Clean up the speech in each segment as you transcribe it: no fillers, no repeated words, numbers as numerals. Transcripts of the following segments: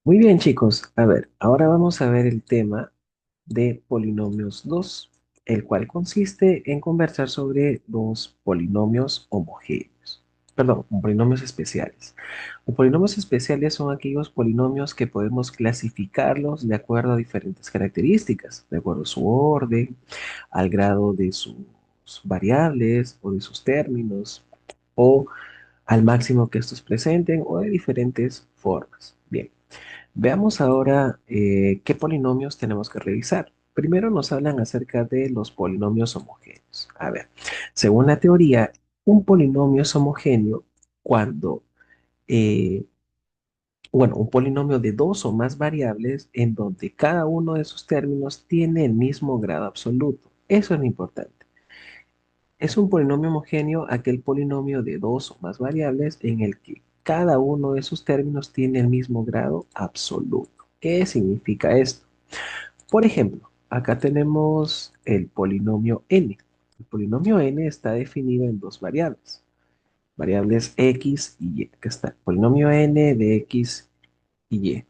Muy bien, chicos. A ver, ahora vamos a ver el tema de polinomios 2, el cual consiste en conversar sobre los polinomios homogéneos. Perdón, polinomios especiales. Los polinomios especiales son aquellos polinomios que podemos clasificarlos de acuerdo a diferentes características, de acuerdo a su orden, al grado de sus variables o de sus términos, o al máximo que estos presenten, o de diferentes formas. Bien. Veamos ahora qué polinomios tenemos que revisar. Primero nos hablan acerca de los polinomios homogéneos. A ver, según la teoría, un polinomio es homogéneo cuando, eh, bueno, un polinomio de dos o más variables en donde cada uno de sus términos tiene el mismo grado absoluto. Eso es lo importante. Es un polinomio homogéneo aquel polinomio de dos o más variables en el que cada uno de sus términos tiene el mismo grado absoluto. ¿Qué significa esto? Por ejemplo, acá tenemos el polinomio n. El polinomio n está definido en dos variables x y y. Acá está, polinomio n de x y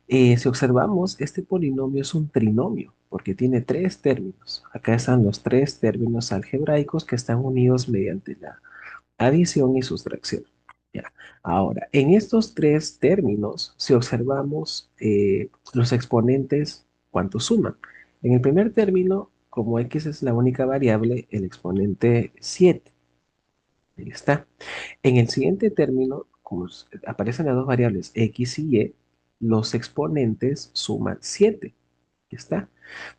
y. Si observamos, este polinomio es un trinomio porque tiene tres términos. Acá están los tres términos algebraicos que están unidos mediante la adición y sustracción. Ya. Ahora, en estos tres términos, si observamos los exponentes, ¿cuánto suman? En el primer término, como x es la única variable, el exponente 7. Ahí está. En el siguiente término, como aparecen las dos variables x y y, los exponentes suman 7. Ahí está.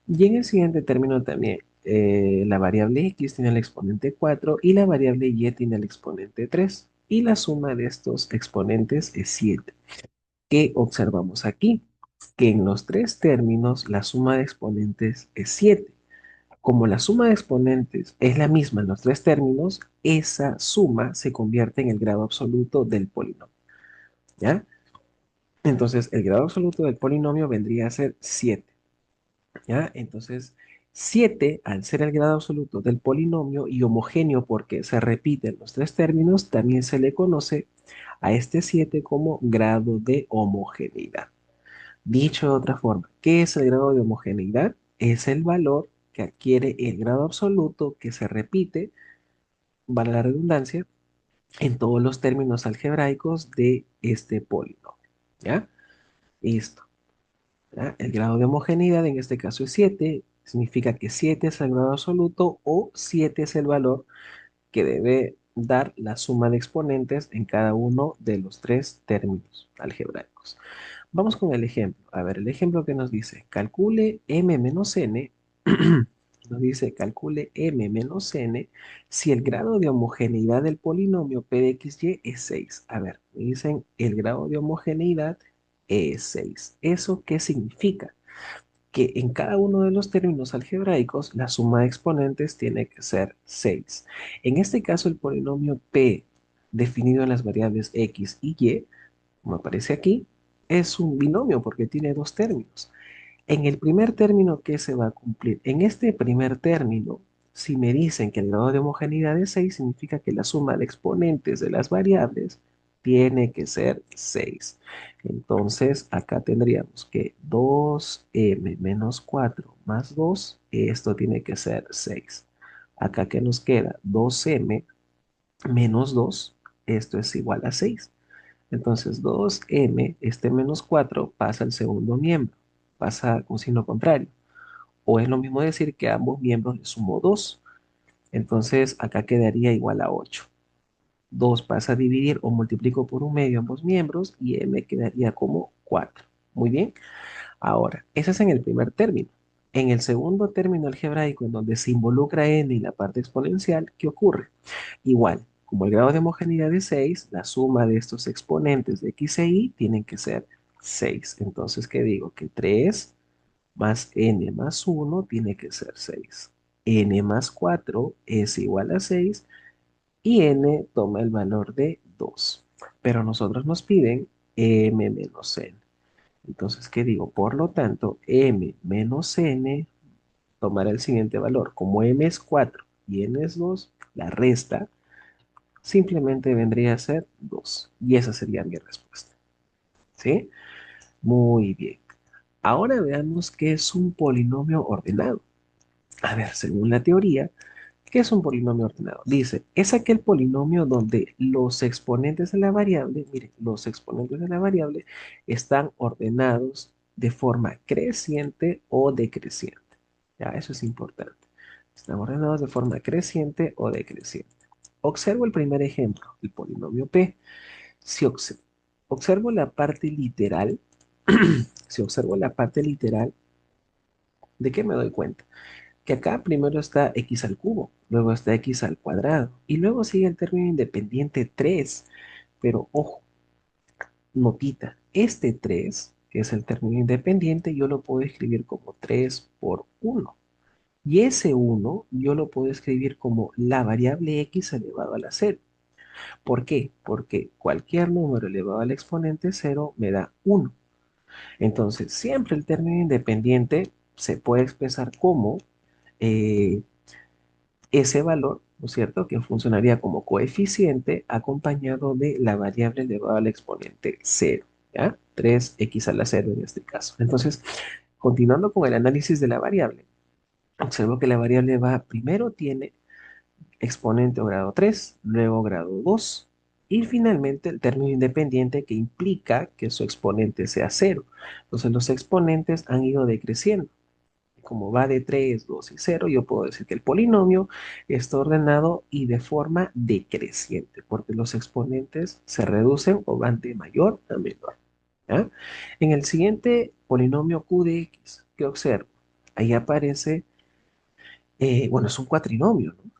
Y en el siguiente término también, la variable x tiene el exponente 4 y la variable y tiene el exponente 3. Y la suma de estos exponentes es 7. ¿Qué observamos aquí? Que en los tres términos la suma de exponentes es 7. Como la suma de exponentes es la misma en los tres términos, esa suma se convierte en el grado absoluto del polinomio. ¿Ya? Entonces, el grado absoluto del polinomio vendría a ser 7. ¿Ya? Entonces, 7 al ser el grado absoluto del polinomio y homogéneo porque se repiten los tres términos, también se le conoce a este 7 como grado de homogeneidad. Dicho de otra forma, ¿qué es el grado de homogeneidad? Es el valor que adquiere el grado absoluto que se repite, vale la redundancia, en todos los términos algebraicos de este polinomio. ¿Ya? Listo. ¿Ya? El grado de homogeneidad en este caso es 7, significa que 7 es el grado absoluto o 7 es el valor que debe dar la suma de exponentes en cada uno de los tres términos algebraicos. Vamos con el ejemplo. A ver, el ejemplo que nos dice, calcule m menos n, nos dice, calcule m menos n si el grado de homogeneidad del polinomio p de x y es 6. A ver, me dicen, el grado de homogeneidad es 6. ¿Eso qué significa? Que en cada uno de los términos algebraicos la suma de exponentes tiene que ser 6. En este caso, el polinomio p definido en las variables x y y, como aparece aquí, es un binomio porque tiene dos términos. En el primer término, ¿qué se va a cumplir? En este primer término, si me dicen que el grado de homogeneidad es 6, significa que la suma de exponentes de las variables tiene que ser 6. Entonces, acá tendríamos que 2m menos 4 más 2, esto tiene que ser 6. Acá que nos queda 2m menos 2, esto es igual a 6. Entonces 2m, este menos 4 pasa al segundo miembro, pasa con signo contrario. O es lo mismo decir que a ambos miembros le sumo 2. Entonces acá quedaría igual a 8. 2 pasa a dividir o multiplico por un medio ambos miembros y m quedaría como 4. Muy bien. Ahora, ese es en el primer término. En el segundo término algebraico, en donde se involucra n y la parte exponencial, ¿qué ocurre? Igual, como el grado de homogeneidad es 6, la suma de estos exponentes de x e y tienen que ser 6. Entonces, ¿qué digo? Que 3 más n más 1 tiene que ser 6. N más 4 es igual a 6 y n toma el valor de 2. Pero nosotros nos piden m menos n. Entonces, ¿qué digo? Por lo tanto, m menos n tomará el siguiente valor. Como m es 4 y n es 2, la resta simplemente vendría a ser 2. Y esa sería mi respuesta. ¿Sí? Muy bien. Ahora veamos qué es un polinomio ordenado. A ver, según la teoría, ¿qué es un polinomio ordenado? Dice, es aquel polinomio donde los exponentes de la variable, miren, los exponentes de la variable están ordenados de forma creciente o decreciente. Ya, eso es importante. Están ordenados de forma creciente o decreciente. Observo el primer ejemplo, el polinomio P. Si observo la parte literal, si observo la parte literal, ¿de qué me doy cuenta? Que acá primero está x al cubo, luego está x al cuadrado y luego sigue el término independiente 3. Pero ojo, notita, este 3, que es el término independiente, yo lo puedo escribir como 3 por 1. Y ese 1 yo lo puedo escribir como la variable x elevado a la 0. ¿Por qué? Porque cualquier número elevado al exponente 0 me da 1. Entonces, siempre el término independiente se puede expresar como eh, ese valor, ¿no es cierto?, que funcionaría como coeficiente acompañado de la variable elevada al exponente 0, ¿ya? 3x a la 0 en este caso. Entonces, continuando con el análisis de la variable, observo que la variable va, primero tiene exponente o grado 3, luego grado 2, y finalmente el término independiente que implica que su exponente sea 0. Entonces, los exponentes han ido decreciendo. Como va de 3, 2 y 0, yo puedo decir que el polinomio está ordenado y de forma decreciente, porque los exponentes se reducen o van de mayor a menor. ¿Ya? En el siguiente polinomio Q de X, ¿qué observo? Ahí aparece, bueno, es un cuatrinomio, ¿no?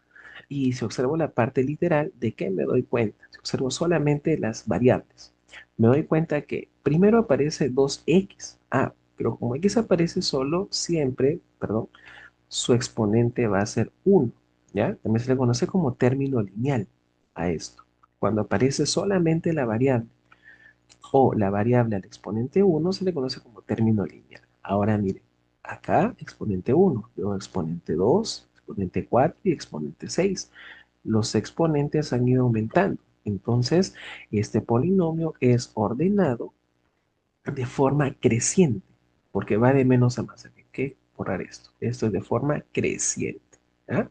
Y si observo la parte literal, ¿de qué me doy cuenta? Si observo solamente las variables, me doy cuenta que primero aparece 2x. Ah, pero como x aparece solo, siempre, perdón, su exponente va a ser 1, ¿ya? También se le conoce como término lineal a esto. Cuando aparece solamente la variable o la variable al exponente 1 se le conoce como término lineal. Ahora miren, acá exponente 1, luego exponente 2, exponente 4 y exponente 6. Los exponentes han ido aumentando. Entonces, este polinomio es ordenado de forma creciente, porque va de menos a más. Hay que borrar esto. Esto es de forma creciente, ¿ya?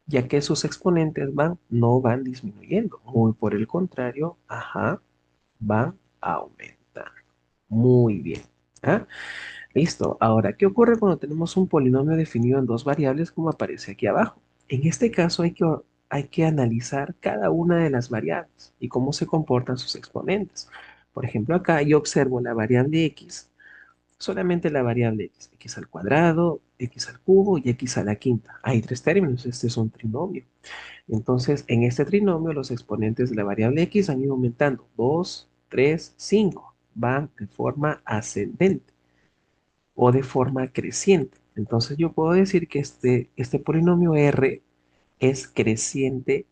Ya que sus exponentes no van disminuyendo, muy por el contrario, ajá, van aumentando. Muy bien. ¿Ah? Listo. Ahora, ¿qué ocurre cuando tenemos un polinomio definido en dos variables como aparece aquí abajo? En este caso hay que analizar cada una de las variables y cómo se comportan sus exponentes. Por ejemplo, acá yo observo la variable x, solamente la variable x, x al cuadrado, x al cubo y x a la quinta. Hay tres términos, este es un trinomio. Entonces, en este trinomio, los exponentes de la variable x han ido aumentando. 2, 3, 5. Van de forma ascendente o de forma creciente. Entonces, yo puedo decir que este polinomio r es creciente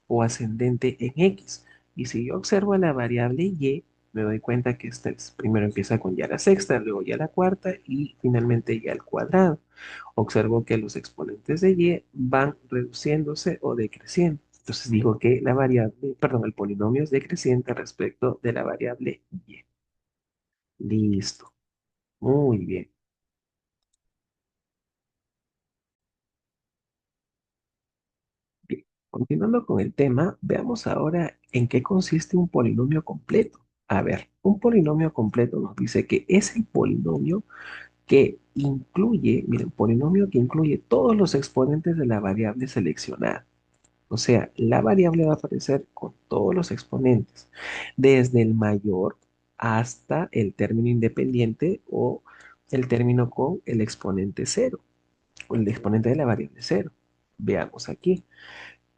o ascendente en X. Y si yo observo a la variable Y, me doy cuenta que primero empieza con y a la sexta, luego y a la cuarta y finalmente y al cuadrado. Observo que los exponentes de Y van reduciéndose o decreciendo. Entonces digo que la variable, perdón, el polinomio es decreciente respecto de la variable Y. Listo. Muy bien. Bien. Continuando con el tema, veamos ahora en qué consiste un polinomio completo. A ver, un polinomio completo nos dice que es el polinomio que incluye, miren, polinomio que incluye todos los exponentes de la variable seleccionada. O sea, la variable va a aparecer con todos los exponentes, desde el mayor hasta el término independiente o el término con el exponente cero, o el exponente de la variable cero. Veamos aquí.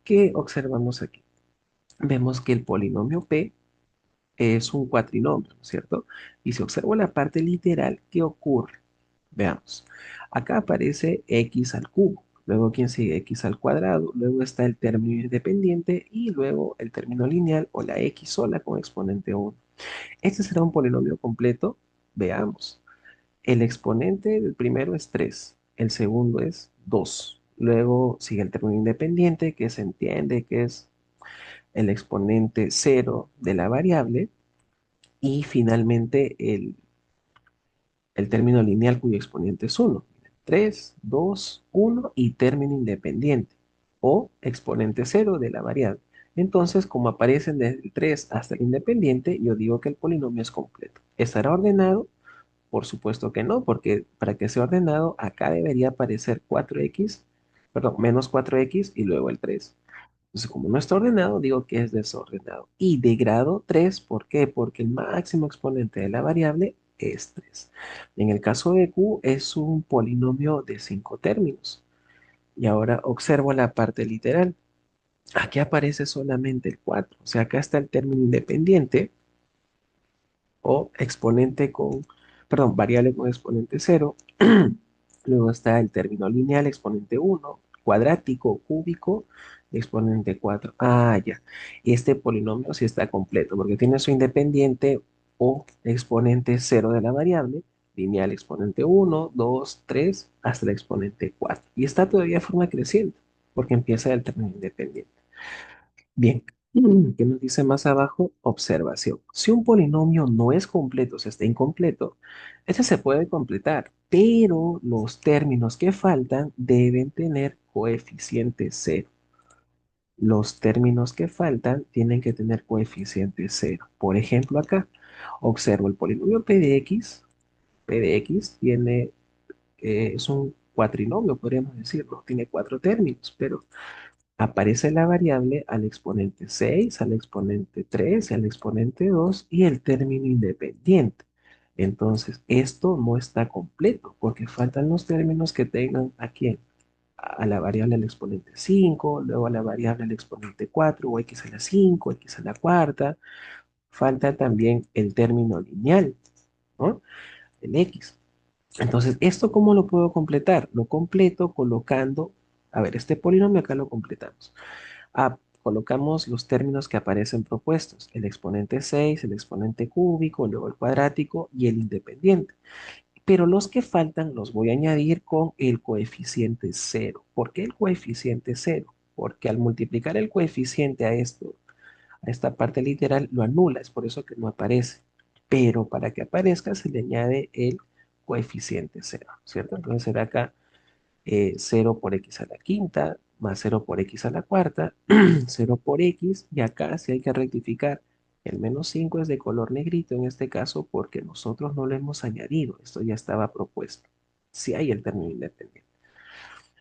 ¿Qué observamos aquí? Vemos que el polinomio P es un cuatrinomio, ¿no es cierto? Y si observo la parte literal, ¿qué ocurre? Veamos. Acá aparece x al cubo, luego ¿quién sigue? X al cuadrado, luego está el término independiente y luego el término lineal o la x sola con exponente 1. Este será un polinomio completo. Veamos. El exponente del primero es 3, el segundo es 2. Luego sigue el término independiente que se entiende que es el exponente cero de la variable Y finalmente el término lineal cuyo exponente es 1. 3, 2, 1 y término independiente o exponente cero de la variable. Entonces, como aparecen desde el 3 hasta el independiente, yo digo que el polinomio es completo. ¿Estará ordenado? Por supuesto que no, porque para que sea ordenado, acá debería aparecer 4x, perdón, menos 4x y luego el 3. Entonces, como no está ordenado, digo que es desordenado. Y de grado 3, ¿por qué? Porque el máximo exponente de la variable es 3. En el caso de Q, es un polinomio de 5 términos. Y ahora observo la parte literal. Aquí aparece solamente el 4. O sea, acá está el término independiente o exponente con, perdón, variable con exponente cero. Luego está el término lineal, exponente uno, cuadrático, cúbico, exponente 4. Ah, ya. Este polinomio sí está completo porque tiene su independiente o exponente cero de la variable, lineal exponente uno, 2, 3, hasta el exponente 4. Y está todavía de forma creciente porque empieza del término independiente. Bien, ¿qué nos dice más abajo? Observación. Si un polinomio no es completo, o sea, está incompleto, este se puede completar, pero los términos que faltan deben tener coeficiente cero. Los términos que faltan tienen que tener coeficiente cero. Por ejemplo, acá observo el polinomio P de X. P de X tiene, es un cuatrinomio, podríamos decirlo. Tiene cuatro términos, pero aparece la variable al exponente 6, al exponente 3, al exponente 2 y el término independiente. Entonces, esto no está completo porque faltan los términos que tengan aquí a la variable al exponente 5, luego a la variable al exponente 4, o x a la 5, x a la cuarta. Falta también el término lineal, ¿no? El x. Entonces, ¿esto cómo lo puedo completar? Lo completo colocando, a ver, este polinomio acá lo completamos. Ah, colocamos los términos que aparecen propuestos, el exponente 6, el exponente cúbico, luego el cuadrático y el independiente. Pero los que faltan los voy a añadir con el coeficiente cero. ¿Por qué el coeficiente cero? Porque al multiplicar el coeficiente a esto, a esta parte literal, lo anula, es por eso que no aparece. Pero para que aparezca se le añade el coeficiente cero, ¿cierto? Entonces será acá 0 por x a la quinta, más 0 por x a la cuarta, 0 por x, y acá sí hay que rectificar. El menos 5 es de color negrito en este caso porque nosotros no lo hemos añadido, esto ya estaba propuesto. Si hay el término independiente.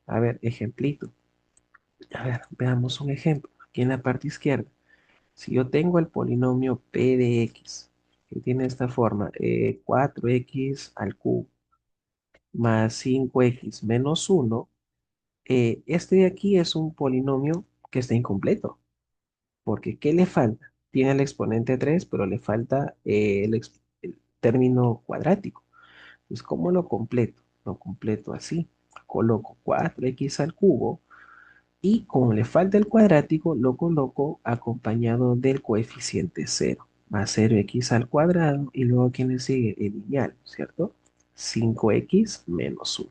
A ver, ejemplito. A ver, veamos un ejemplo. Aquí en la parte izquierda, si yo tengo el polinomio p de x, que tiene esta forma, 4x al cubo más 5x menos 1. Este de aquí es un polinomio que está incompleto, porque ¿qué le falta? Tiene el exponente 3, pero le falta el término cuadrático. Entonces, ¿cómo lo completo? Lo completo así. Coloco 4x al cubo y como le falta el cuadrático, lo coloco acompañado del coeficiente cero, más 0x al cuadrado, y luego ¿quién le sigue? El lineal, ¿cierto? 5x menos 1.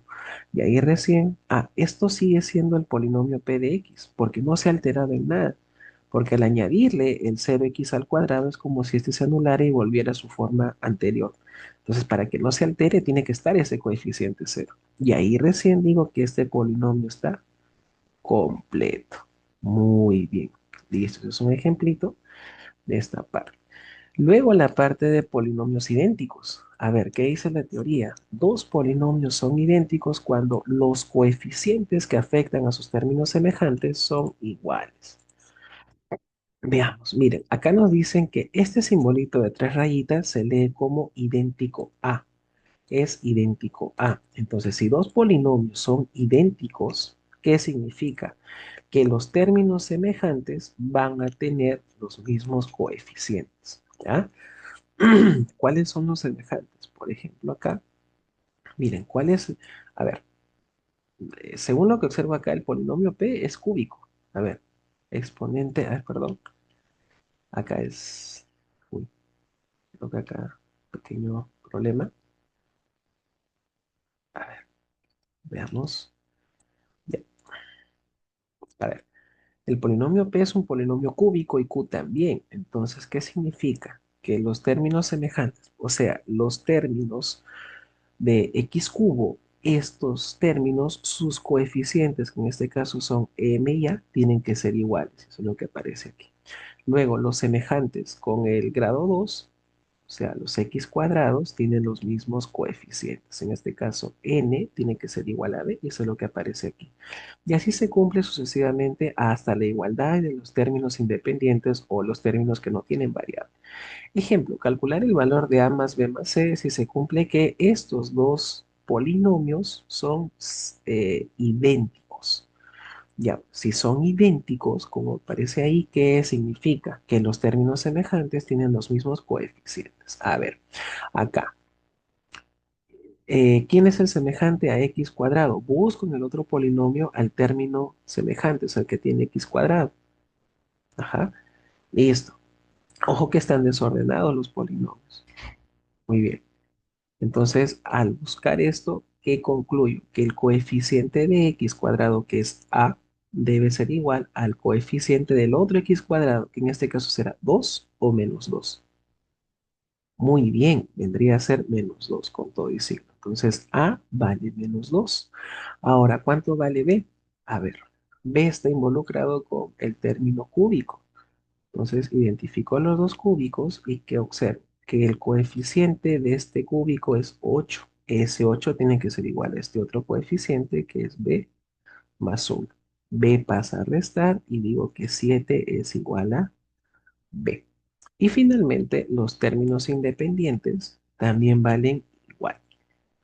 Y ahí recién, esto sigue siendo el polinomio p de x, porque no se ha alterado en nada, porque al añadirle el 0x al cuadrado es como si este se anulara y volviera a su forma anterior. Entonces, para que no se altere, tiene que estar ese coeficiente cero. Y ahí recién digo que este polinomio está completo. Muy bien. Listo, ese es un ejemplito de esta parte. Luego la parte de polinomios idénticos. A ver, ¿qué dice la teoría? Dos polinomios son idénticos cuando los coeficientes que afectan a sus términos semejantes son iguales. Veamos, miren, acá nos dicen que este simbolito de tres rayitas se lee como idéntico a. Es idéntico a. Entonces, si dos polinomios son idénticos, ¿qué significa? Que los términos semejantes van a tener los mismos coeficientes, ¿ya? ¿Cuáles son los semejantes? Por ejemplo, acá, miren, ¿cuál es? A ver, según lo que observo acá, el polinomio P es cúbico. A ver, exponente, perdón, acá es, uy, creo que acá, pequeño problema. A ver, veamos. Ya, a ver, el polinomio P es un polinomio cúbico y Q también. Entonces, ¿qué significa? que los términos semejantes, o sea, los términos de x cubo, estos términos, sus coeficientes, que en este caso son m y a, tienen que ser iguales. Eso es lo que aparece aquí. Luego, los semejantes con el grado 2, o sea, los x cuadrados, tienen los mismos coeficientes. En este caso, n tiene que ser igual a b, y eso es lo que aparece aquí. Y así se cumple sucesivamente hasta la igualdad de los términos independientes o los términos que no tienen variable. Ejemplo, calcular el valor de a más b más c si se cumple que estos dos polinomios son idénticos. Ya, si son idénticos, como aparece ahí, ¿qué significa? Que los términos semejantes tienen los mismos coeficientes. A ver, acá, ¿quién es el semejante a x cuadrado? Busco en el otro polinomio al término semejante, o sea, el que tiene x cuadrado. Ajá, listo. Ojo que están desordenados los polinomios. Muy bien. Entonces, al buscar esto, ¿qué concluyo? Que el coeficiente de x cuadrado, que es a, debe ser igual al coeficiente del otro x cuadrado, que en este caso será 2 o menos 2. Muy bien, vendría a ser menos 2 con todo y signo. Entonces, a vale menos 2. Ahora, ¿cuánto vale b? A ver, b está involucrado con el término cúbico. Entonces identifico los dos cúbicos y que observo que el coeficiente de este cúbico es 8. Ese 8 tiene que ser igual a este otro coeficiente que es b más 1. B pasa a restar y digo que 7 es igual a b. Y finalmente los términos independientes también valen igual.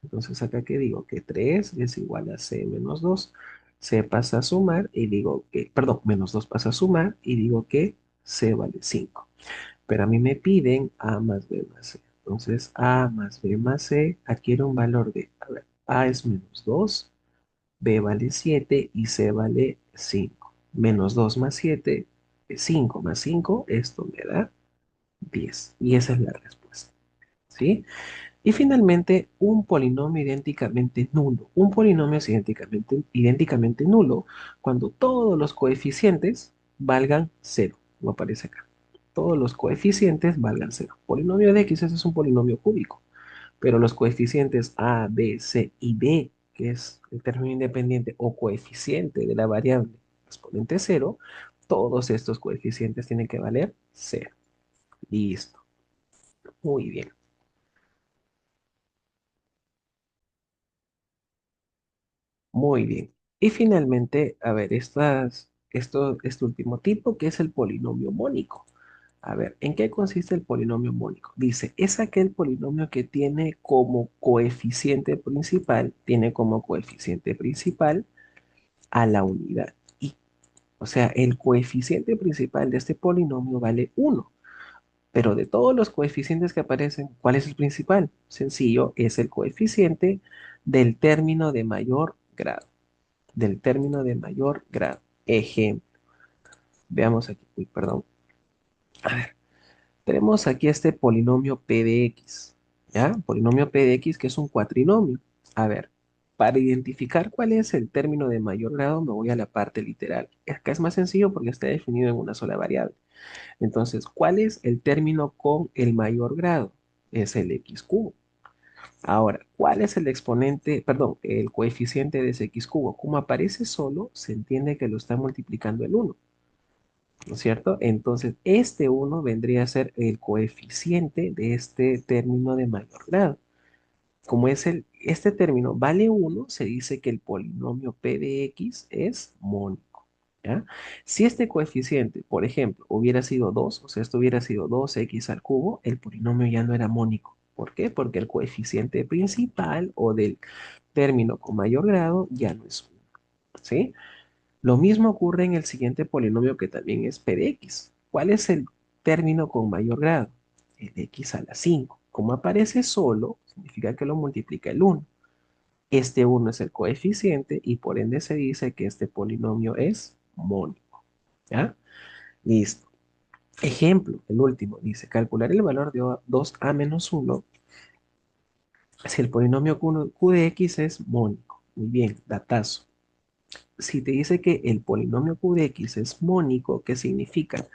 Entonces acá que digo que 3 es igual a c menos 2. C pasa a sumar y digo que, perdón, menos 2 pasa a sumar y digo que c vale 5. Pero a mí me piden A más B más C. Entonces, A más B más C adquiere un valor de, a ver, A es menos 2, B vale 7 y C vale 5. Menos 2 más 7 es 5 más 5, esto me da 10. Y esa es la respuesta. ¿Sí? Y finalmente, un polinomio idénticamente nulo. Un polinomio es idénticamente nulo cuando todos los coeficientes valgan cero, como aparece acá. Todos los coeficientes valgan cero. Polinomio de x ese es un polinomio cúbico, pero los coeficientes a, b, c y d, que es el término independiente o coeficiente de la variable exponente cero, todos estos coeficientes tienen que valer cero. Listo. Muy bien. Muy bien. Y finalmente, a ver, este último tipo, que es el polinomio mónico. A ver, ¿en qué consiste el polinomio mónico? Dice, es aquel polinomio que tiene como coeficiente principal a la unidad. Y, o sea, el coeficiente principal de este polinomio vale 1. Pero de todos los coeficientes que aparecen, ¿cuál es el principal? Sencillo, es el coeficiente del término de mayor grado, del término de mayor grado. Ejemplo, veamos aquí, uy, perdón. A ver, tenemos aquí este polinomio p de x, ¿ya? Polinomio p de x que es un cuatrinomio. A ver, para identificar cuál es el término de mayor grado, me voy a la parte literal. Acá es más sencillo porque está definido en una sola variable. Entonces, ¿cuál es el término con el mayor grado? Es el x cubo. Ahora, ¿cuál es el exponente, perdón, el coeficiente de ese x cubo? Como aparece solo, se entiende que lo está multiplicando el uno, ¿no es cierto? Entonces, este uno vendría a ser el coeficiente de este término de mayor grado. Como este término vale uno, se dice que el polinomio p de x es mónico, ¿ya? Si este coeficiente, por ejemplo, hubiera sido 2, o sea, esto hubiera sido 2x al cubo, el polinomio ya no era mónico. ¿Por qué? Porque el coeficiente principal o del término con mayor grado ya no es 1, ¿sí? Lo mismo ocurre en el siguiente polinomio que también es p de x. ¿Cuál es el término con mayor grado? El x a la 5. Como aparece solo, significa que lo multiplica el uno. Este uno es el coeficiente y por ende se dice que este polinomio es mónico. ¿Ya? Listo. Ejemplo, el último, dice calcular el valor de 2a menos 1 si el polinomio q de x es mónico. Muy bien, datazo. Si te dice que el polinomio q de x es mónico, ¿qué significa?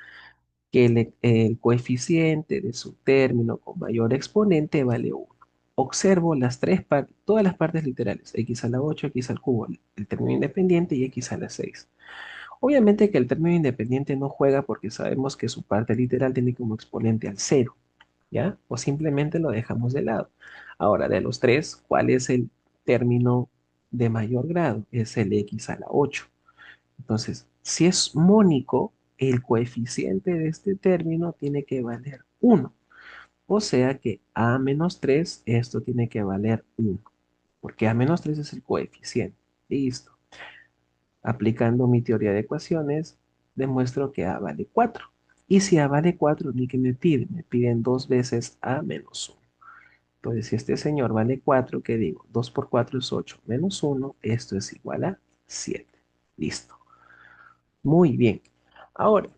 que el coeficiente de su término con mayor exponente vale 1. Observo todas las partes literales, x a la 8, x al cubo, el término independiente y x a la 6. Obviamente que el término independiente no juega porque sabemos que su parte literal tiene como exponente al cero, ¿ya? O simplemente lo dejamos de lado. Ahora, de los tres, ¿cuál es el término de mayor grado? Es el x a la 8. Entonces, si es mónico, el coeficiente de este término tiene que valer 1. O sea que a menos 3 esto tiene que valer 1, porque a menos 3 es el coeficiente. Listo. Aplicando mi teoría de ecuaciones, demuestro que a vale 4. Y si a vale 4, ni que me piden, me piden dos veces a menos 1. Entonces, si este señor vale 4, ¿qué digo? 2 por 4 es 8 menos 1, esto es igual a 7. Listo. Muy bien. Ahora,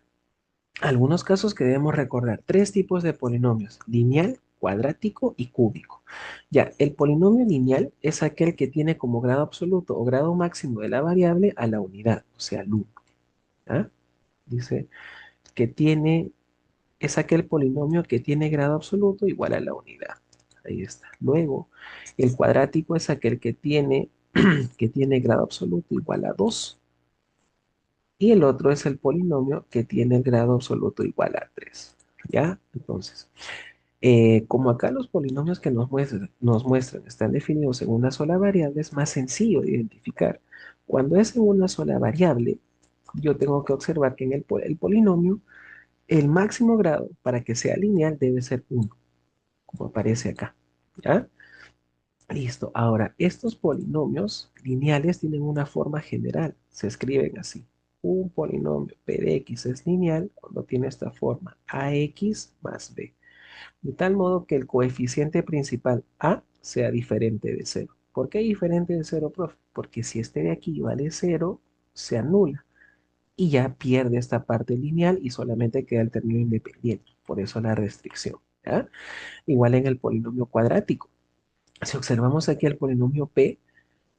algunos casos que debemos recordar. Tres tipos de polinomios: lineal, cuadrático y cúbico. Ya, el polinomio lineal es aquel que tiene como grado absoluto o grado máximo de la variable a la unidad, o sea, al 1. ¿Ah? Dice que es aquel polinomio que tiene grado absoluto igual a la unidad. Ahí está. Luego, el cuadrático es aquel que tiene grado absoluto igual a 2. Y el otro es el polinomio que tiene el grado absoluto igual a 3. ¿Ya? Entonces, como acá los polinomios que nos muestran están definidos en una sola variable, es más sencillo de identificar. Cuando es en una sola variable, yo tengo que observar que en el polinomio, el máximo grado para que sea lineal debe ser 1, como aparece acá. ¿Ya? Listo. Ahora, estos polinomios lineales tienen una forma general. Se escriben así. Un polinomio p de x es lineal cuando tiene esta forma: ax más b. De tal modo que el coeficiente principal a sea diferente de cero. ¿Por qué diferente de cero, profe? Porque si este de aquí vale cero, se anula y ya pierde esta parte lineal y solamente queda el término independiente. Por eso la restricción. ¿Ya? Igual en el polinomio cuadrático. Si observamos aquí el polinomio p,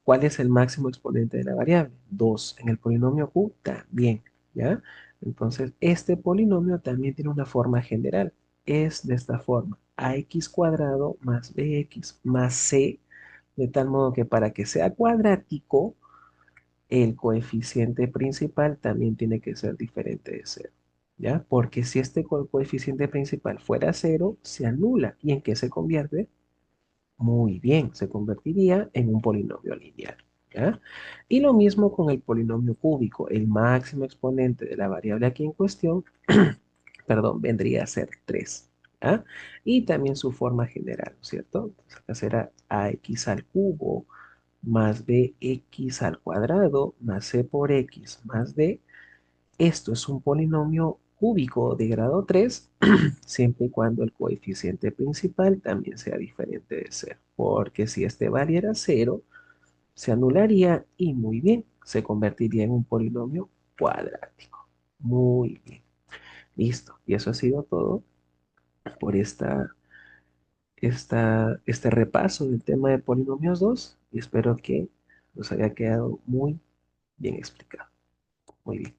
¿cuál es el máximo exponente de la variable? 2. En el polinomio q también, ¿ya? Entonces, este polinomio también tiene una forma general. Es de esta forma: ax cuadrado más bx más c, de tal modo que para que sea cuadrático, el coeficiente principal también tiene que ser diferente de cero, ¿ya? Porque si este coeficiente principal fuera cero, se anula. ¿Y en qué se convierte? Muy bien, se convertiría en un polinomio lineal, ¿ya? Y lo mismo con el polinomio cúbico. El máximo exponente de la variable aquí en cuestión, perdón, vendría a ser 3, ¿ya? Y también su forma general, ¿no es cierto? Entonces acá será ax al cubo más bx al cuadrado más c por x más d. Esto es un polinomio cúbico de grado 3, siempre y cuando el coeficiente principal también sea diferente de cero. Porque si este valiera cero, se anularía y muy bien, se convertiría en un polinomio cuadrático. Muy bien. Listo. Y eso ha sido todo por este repaso del tema de polinomios 2. Y espero que nos haya quedado muy bien explicado. Muy bien.